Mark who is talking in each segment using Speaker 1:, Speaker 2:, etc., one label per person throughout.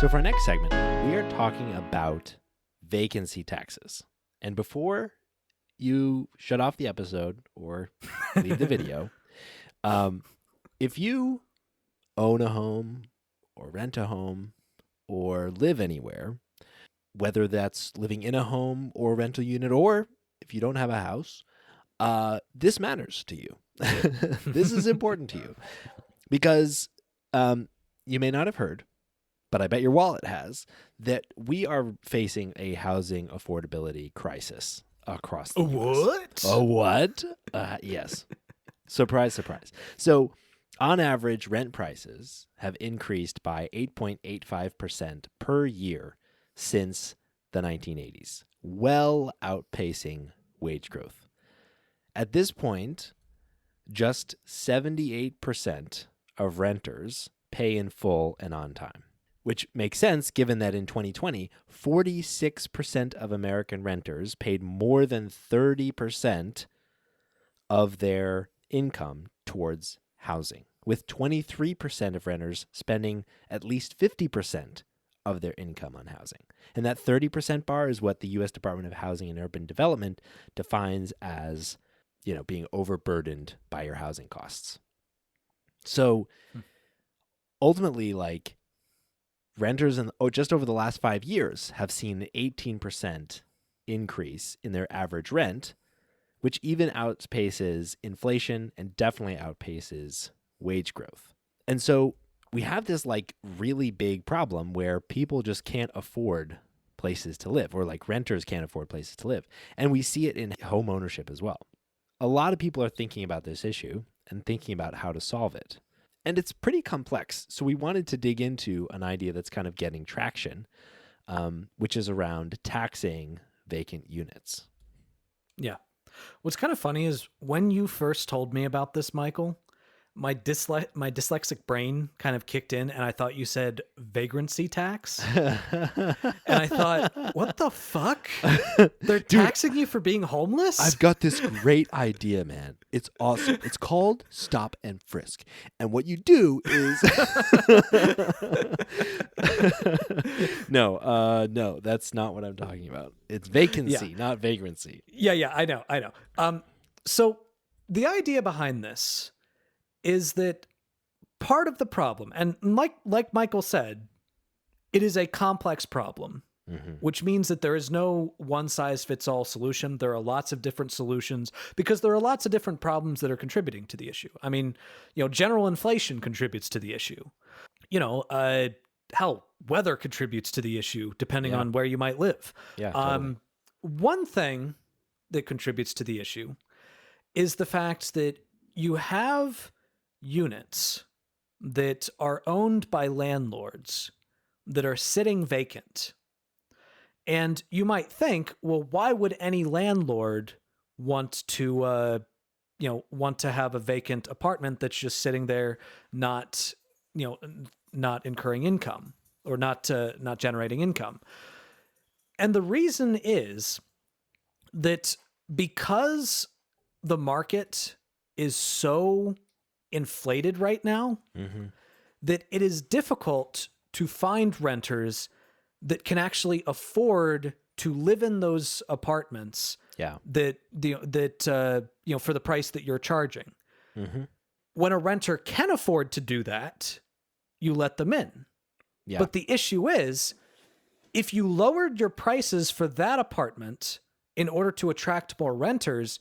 Speaker 1: So for our next segment, we are talking about vacancy taxes. And before you shut off the episode or leave the video, if you own a home or rent a home or live anywhere, whether that's living in a home or rental unit, or if you don't have a house, this matters to you. This is important to you because you may not have heard, but I bet your wallet has, that we are facing a housing affordability crisis across the US.
Speaker 2: What?
Speaker 1: A what? Yes. Surprise, surprise. So on average, rent prices have increased by 8.85% per year since the 1980s, well outpacing wage growth. At this point, just 78% of renters pay in full and on time, which makes sense given that in 2020, 46% of American renters paid more than 30% of their income towards housing, with 23% of renters spending at least 50% of their income on housing. And that 30% bar is what the U.S. Department of Housing and Urban Development defines as, being overburdened by your housing costs. So ultimately, renters just over the last 5 years have seen an 18% increase in their average rent, which even outpaces inflation and definitely outpaces wage growth. And so we have this really big problem where people just can't afford places to live, or renters can't afford places to live. And we see it in home ownership as well. A lot of people are thinking about this issue and thinking about how to solve it. And it's pretty complex. So we wanted to dig into an idea that's kind of getting traction, which is around taxing vacant units.
Speaker 2: Yeah. What's kind of funny is when you first told me about this, Michael, my dyslexic brain kind of kicked in and I thought you said vagrancy tax. And I thought, what the fuck? They're taxing you for being homeless?
Speaker 1: I've got this great idea, man. It's awesome. It's called Stop and Frisk. And what you do is... No, that's not what I'm talking about. It's vacancy, not vagrancy.
Speaker 2: Yeah, I know. So the idea behind this is that part of the problem, and like Michael said, it is a complex problem, which means that there is no one-size-fits-all solution. There are lots of different solutions because there are lots of different problems that are contributing to the issue. I mean, general inflation contributes to the issue. Hell, weather contributes to the issue depending on where you might live.
Speaker 1: Yeah, totally.
Speaker 2: One thing that contributes to the issue is the fact that you have units that are owned by landlords that are sitting vacant. And you might think, well, why would any landlord want to have a vacant apartment that's just sitting there, not incurring income or not generating income? And the reason is that because the market is so inflated right now, that it is difficult to find renters that can actually afford to live in those apartments that for the price that you're charging. When a renter can afford to do that, you let them in. Yeah. But the issue is, if you lowered your prices for that apartment in order to attract more renters,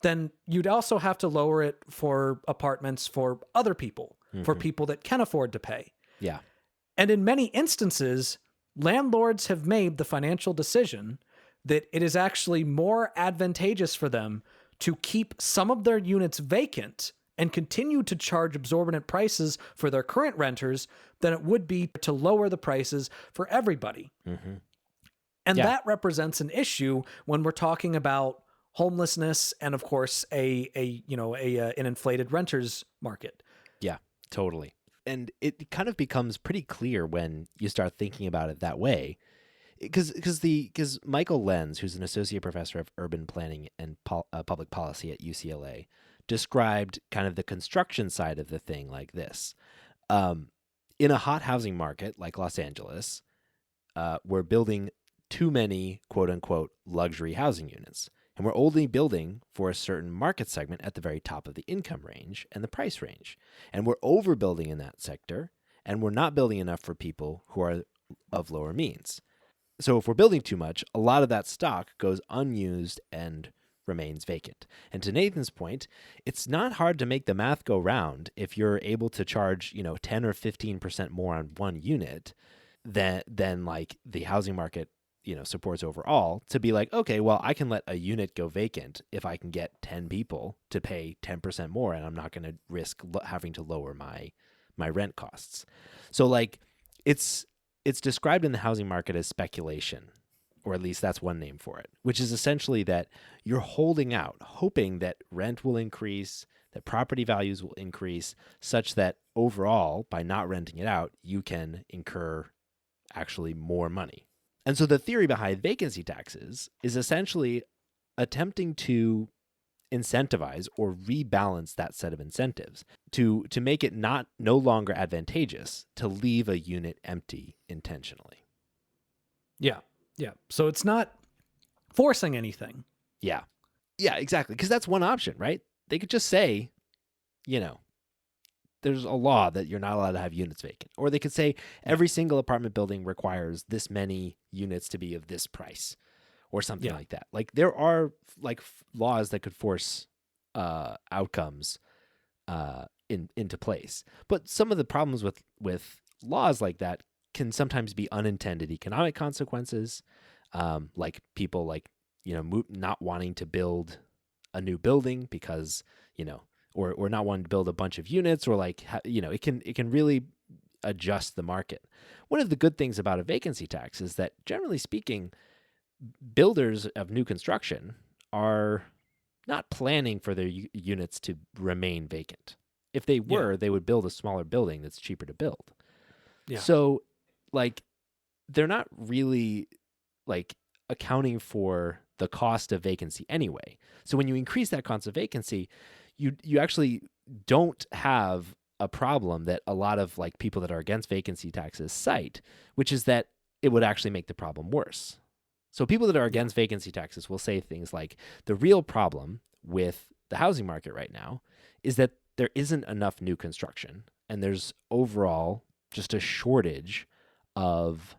Speaker 2: then you'd also have to lower it for apartments for other people, for people that can afford to pay.
Speaker 1: Yeah.
Speaker 2: And in many instances, landlords have made the financial decision that it is actually more advantageous for them to keep some of their units vacant and continue to charge exorbitant prices for their current renters than it would be to lower the prices for everybody. And that represents an issue when we're talking about homelessness and, of course, an inflated renters market.
Speaker 1: Yeah, totally. And it kind of becomes pretty clear when you start thinking about it that way, because Michael Lenz, who's an associate professor of urban planning and public policy at UCLA, described kind of the construction side of the thing like this. in a hot housing market like Los Angeles, we're building too many quote unquote luxury housing units. And we're only building for a certain market segment at the very top of the income range and the price range. And we're overbuilding in that sector, and we're not building enough for people who are of lower means. So if we're building too much, a lot of that stock goes unused and remains vacant. And to Nathan's point, it's not hard to make the math go round if you're able to charge, 10 or 15% more on one unit than like the housing market supports overall, to be like, okay, well, I can let a unit go vacant if I can get 10 people to pay 10% more, and I'm not going to risk having to lower my rent costs. So like it's described in the housing market as speculation, or at least that's one name for it, which is essentially that you're holding out, hoping that rent will increase, that property values will increase, such that overall, by not renting it out, you can incur actually more money. And so the theory behind vacancy taxes is essentially attempting to incentivize or rebalance that set of incentives to make it no longer advantageous to leave a unit empty intentionally.
Speaker 2: Yeah. So it's not forcing anything.
Speaker 1: Yeah, exactly. Because that's one option, right? They could just say, there's a law that you're not allowed to have units vacant. Or they could say every single apartment building requires this many units to be of this price, or something like that. Like there are like laws that could force outcomes into place. But some of the problems with laws like that can sometimes be unintended economic consequences, like people not wanting to build a new building because or not wanting to build a bunch of units, or it can really adjust the market. One of the good things about a vacancy tax is that, generally speaking, builders of new construction are not planning for their units to remain vacant. If they were, they would build a smaller building that's cheaper to build. Yeah. So, they're not really accounting for the cost of vacancy anyway. So when you increase that cost of vacancy, you actually don't have a problem that a lot of people that are against vacancy taxes cite, which is that it would actually make the problem worse. So people that are against vacancy taxes will say things like, the real problem with the housing market right now is that there isn't enough new construction, and there's overall just a shortage of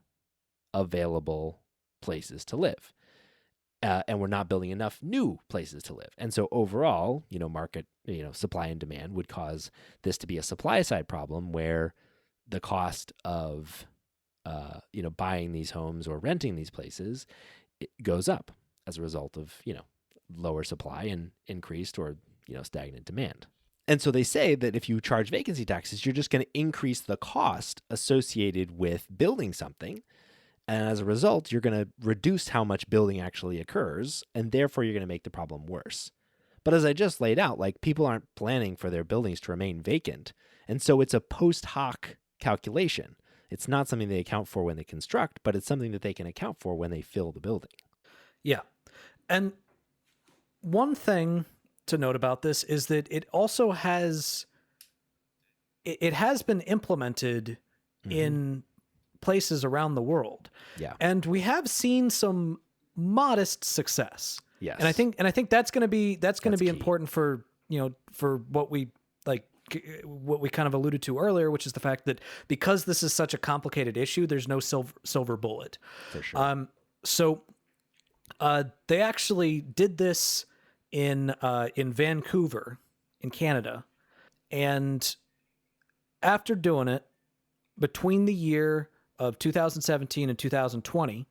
Speaker 1: available places to live. And we're not building enough new places to live. And so overall, market, supply and demand would cause this to be a supply side problem, where the cost of, buying these homes or renting these places, it goes up as a result of, lower supply and increased or, stagnant demand. And so they say that if you charge vacancy taxes, you're just going to increase the cost associated with building something. And as a result, you're going to reduce how much building actually occurs, and therefore you're going to make the problem worse. But as I just laid out, people aren't planning for their buildings to remain vacant. And so it's a post hoc calculation. It's not something they account for when they construct, but it's something that they can account for when they fill the building.
Speaker 2: Yeah. And one thing to note about this is that it also has been implemented in places around the world.
Speaker 1: Yeah.
Speaker 2: And we have seen some modest success.
Speaker 1: Yes.
Speaker 2: And I think that's going to be
Speaker 1: key.
Speaker 2: important for, for what we kind of alluded to earlier, which is the fact that because this is such a complicated issue, there's no silver bullet.
Speaker 1: For sure.
Speaker 2: So they actually did this in Vancouver, in Canada. And after doing it, between the year of 2017 and 2020,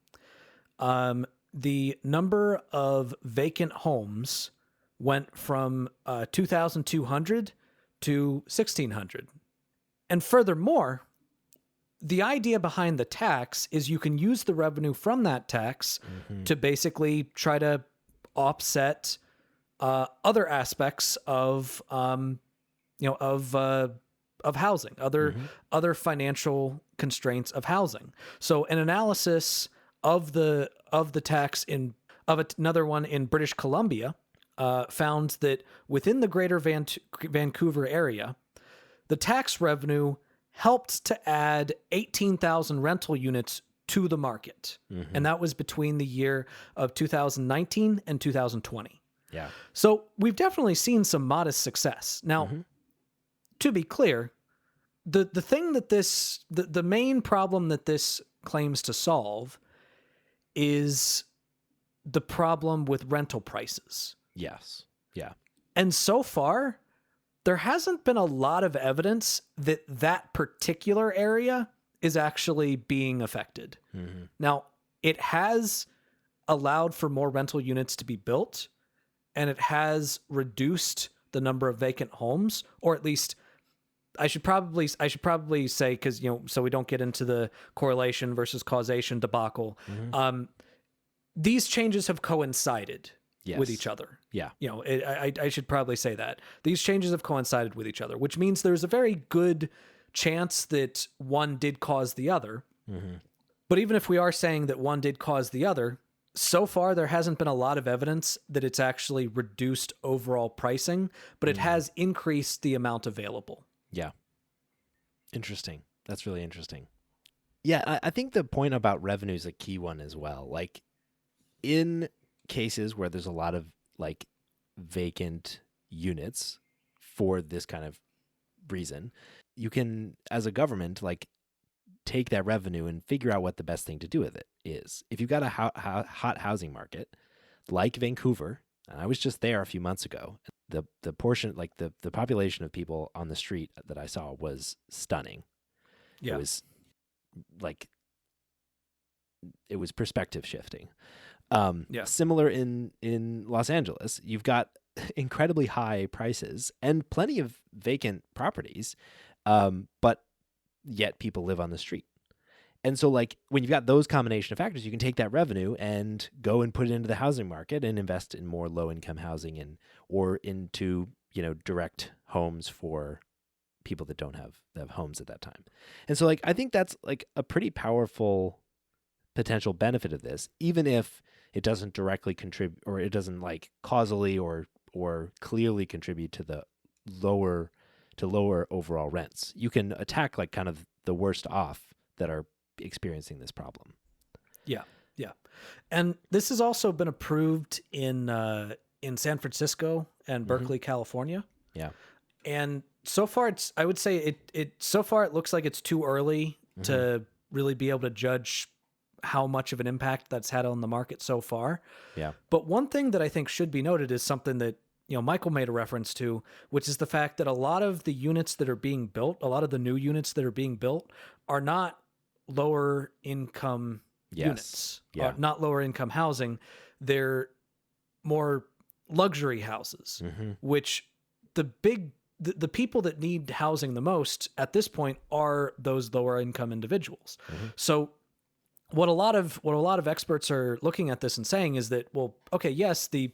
Speaker 2: the number of vacant homes went from 2,200 to 1,600. And furthermore, the idea behind the tax is you can use the revenue from that tax to basically try to offset other aspects of housing, other financial constraints of housing. So an analysis of the tax of another one in British Columbia found that within the greater Vancouver area, the tax revenue helped to add 18,000 rental units to the market.
Speaker 1: Mm-hmm.
Speaker 2: And that was between the year of 2019 and 2020.
Speaker 1: Yeah.
Speaker 2: So we've definitely seen some modest success. Now,
Speaker 1: Mm-hmm.
Speaker 2: to be clear, the thing that the main problem that this claims to solve is the problem with rental prices.
Speaker 1: Yes. Yeah.
Speaker 2: And so far, there hasn't been a lot of evidence that that particular area is actually being affected.
Speaker 1: Mm-hmm.
Speaker 2: Now, it has allowed for more rental units to be built, and it has reduced the number of vacant homes, or at least I should probably say, because so we don't get into the correlation versus causation debacle.
Speaker 1: Mm-hmm.
Speaker 2: These changes have coincided
Speaker 1: Yes.
Speaker 2: with each other.
Speaker 1: Yeah.
Speaker 2: I should probably say that these changes have coincided with each other, which means there's a very good chance that one did cause the other.
Speaker 1: Mm-hmm.
Speaker 2: But even if we are saying that one did cause the other, so far there hasn't been a lot of evidence that it's actually reduced overall pricing, but it has increased the amount available.
Speaker 1: Yeah. Interesting. That's really interesting. Yeah, I think the point about revenue is a key one as well. Like in cases where there's a lot of like vacant units for this kind of reason, you can, as a government, like take that revenue and figure out what the best thing to do with it is. If you've got a hot housing market like Vancouver, and I was just there a few months ago, the portion, like the population of people on the street that I saw was stunning.
Speaker 2: Yeah.
Speaker 1: It was like, it was perspective shifting. Similar in Los Angeles, you've got incredibly high prices and plenty of vacant properties, but yet people live on the street. And so like when you've got those combination of factors, you can take that revenue and go and put it into the housing market and invest in more low income housing or into, direct homes for people that don't have homes at that time. And so like I think that's like a pretty powerful potential benefit of this, even if it doesn't directly contribute, or it doesn't like causally or clearly contribute to the lower overall rents. You can attack like kind of the worst off that are experiencing this problem.
Speaker 2: Yeah. And this has also been approved in San Francisco and Berkeley, California.
Speaker 1: Yeah.
Speaker 2: And so far I would say so far it looks like it's too early to really be able to judge how much of an impact that's had on the market so far.
Speaker 1: Yeah.
Speaker 2: But one thing that I think should be noted is something that, Michael made a reference to, which is the fact that a lot of the units that are being built, a lot of the new units that are being built are not lower income units, not lower income housing. They're more luxury houses, which the people that need housing the most at this point are those lower income individuals. So what a lot of experts are looking at this and saying is that, well, okay, yes, the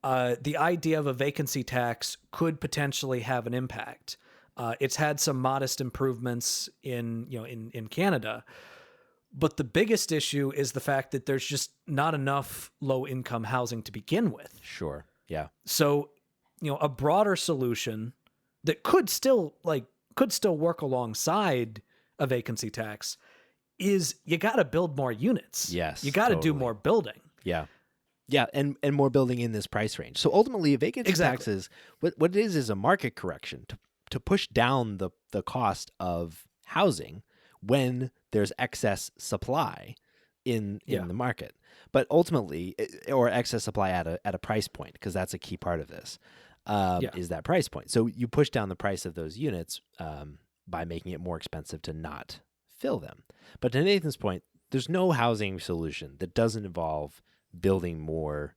Speaker 2: idea of a vacancy tax could potentially have an impact. It's had some modest improvements in Canada, but the biggest issue is the fact that there's just not enough low income housing to begin with.
Speaker 1: Sure. Yeah.
Speaker 2: So, a broader solution that could still work alongside a vacancy tax is you got to build more units.
Speaker 1: Yes.
Speaker 2: You got to do more building.
Speaker 1: Yeah. Yeah. And more building in this price range. So ultimately a vacancy tax is what it is a market correction to push down the cost of housing when there's excess supply in the market. But ultimately, or excess supply at a price point, because that's a key part of this, is that price point. So you push down the price of those units by making it more expensive to not fill them. But to Nathan's point, there's no housing solution that doesn't involve building more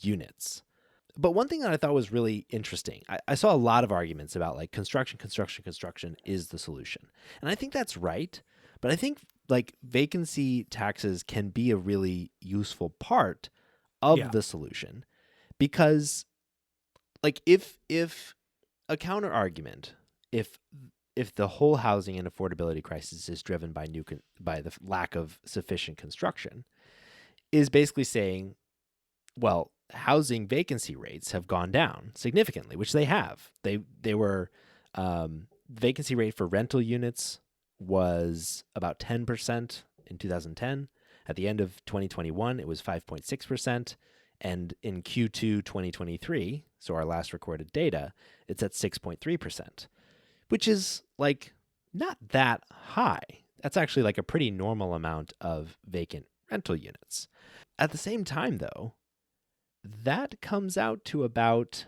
Speaker 1: units. But one thing that I thought was really interesting, I saw a lot of arguments about like construction is the solution. And I think that's right. But I think like vacancy taxes can be a really useful part of the solution, because like if a counter argument, if the whole housing and affordability crisis is driven by the lack of sufficient construction, is basically saying, well, housing vacancy rates have gone down significantly, which they have. They were vacancy rate for rental units was about 10% in 2010. At the end of 2021, it was 5.6%. And in Q2 2023, so our last recorded data, it's at 6.3%, which is like not that high. That's actually like a pretty normal amount of vacant rental units. At the same time, though, that comes out to about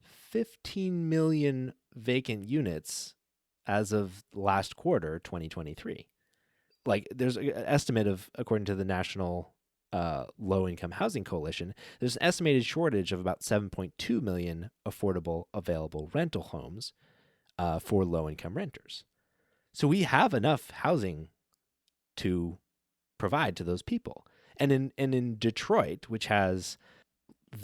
Speaker 1: 15 million vacant units as of last quarter 2023. Like there's an estimate of, according to the National Low Income Housing Coalition, there's an estimated shortage of about 7.2 million affordable available rental homes for low income renters. So we have enough housing to provide to those people. And in Detroit, which has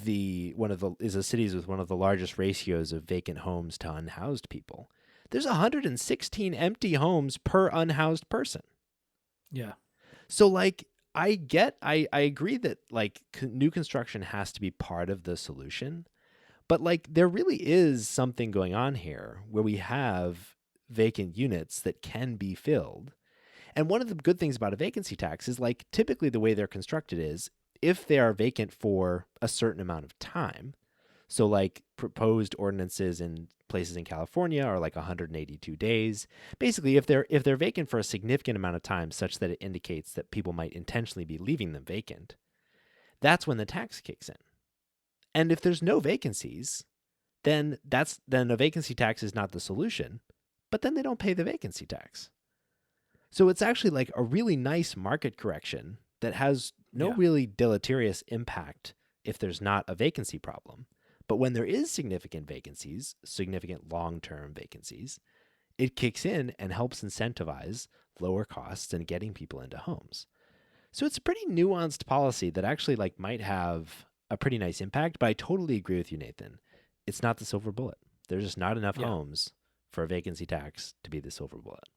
Speaker 1: is a city with one of the largest ratios of vacant homes to unhoused people, there's 116 empty homes per unhoused person.
Speaker 2: Yeah.
Speaker 1: So like I agree that like new construction has to be part of the solution, but like there really is something going on here where we have vacant units that can be filled. And one of the good things about a vacancy tax is like typically the way they're constructed is if they are vacant for a certain amount of time. So like proposed ordinances in places in California are like 182 days. Basically, if they're vacant for a significant amount of time such that it indicates that people might intentionally be leaving them vacant, that's when the tax kicks in. And if there's no vacancies, then a vacancy tax is not the solution, but then they don't pay the vacancy tax. So it's actually like a really nice market correction that has no really deleterious impact if there's not a vacancy problem. But when there is significant vacancies, significant long-term vacancies, it kicks in and helps incentivize lower costs and getting people into homes. So it's a pretty nuanced policy that actually like might have a pretty nice impact, but I totally agree with you, Nathan. It's not the silver bullet. There's just not enough homes for a vacancy tax to be the silver bullet.